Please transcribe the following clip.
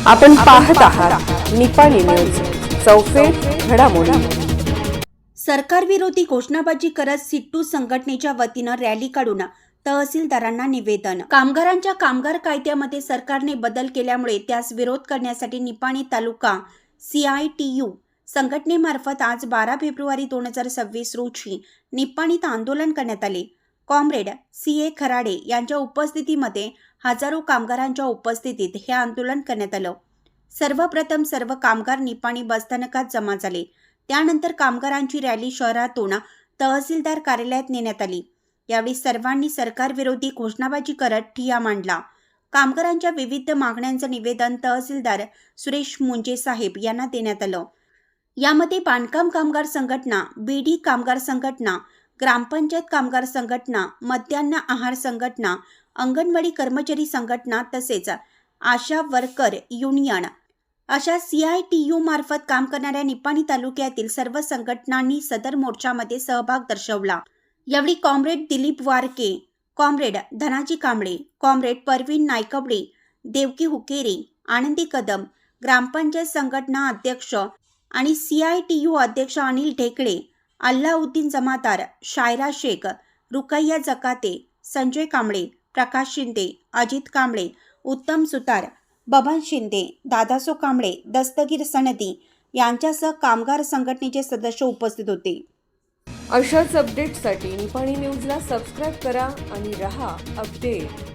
आपण पाहत आहात निपाणी न्यूज, चौफेर घडामोडी। सरकारविरोधी घोषणाबाजी करत सिट्टू संघटनेच्या वतीनं रॅली काढून तहसीलदारांना निवेदन। कामगारांच्या कामगार कायद्यामध्ये सरकारने बदल केल्यामुळे त्यास विरोध करण्यासाठी निपाणी तालुका CITU संघटनेमार्फत आज 12 फेब्रुवारी 2026 रोजी निपाणीत आंदोलन करण्यात आले। कॉम्रेड CA खराडे यांच्या उपस्थितीमध्ये हजारो कामगारांच्या उपस्थितीत हे आंदोलन करण्यात आलं। सर्वप्रथम सर्व कामगार निपाणी बसस्थानकात जमा झाले। त्यानंतर कामगारांची रॅली शहरातून तहसीलदार कार्यालयात नेण्यात आली। यावेळी सर्वांनी सरकारविरोधी घोषणाबाजी करत ठिय्या मांडला। कामगारांच्या विविध मागण्यांचं निवेदन तहसीलदार सुरेश मुंजे साहेब यांना देण्यात आलं। यामध्ये बांधकाम कामगार संघटना, BD कामगार संघटना, ग्रामपंचायत कामगार संघटना, मध्यान्ह आहार संघटना, अंगणवाडी कर्मचारी संघटना तसेच आशा वर्कर युनियन अशा CITU मार्फत काम करणाऱ्या निपाणी तालुक्यातील सर्व संघटनांनी सदर मोर्चामध्ये सहभाग दर्शवला। यावेळी comrade Dilip Warke, comrade Dhanaji Kamble, comrade Parveen Naikwade, Devaki हुकेरे, आनंदी कदम, ग्रामपंचायत संघटना अध्यक्ष आणि CITU अध्यक्ष अनिल ढेकळे, अल्लाउद्दीन जमादार, शायरा शेख, रुकैया जकाते, संजय कांबळे, प्रकाश शिंदे, अजित कांबळे, उत्तम सुतार, बबन शिंदे, दादासो कांबळे, दस्तगीर सनदी यांच्यासह कामगार संघटनेचे सदस्य उपस्थित होते। अशाच अपडेट्ससाठी निपाणी न्यूजला सबस्क्राईब करा आणि रहा अपडेट।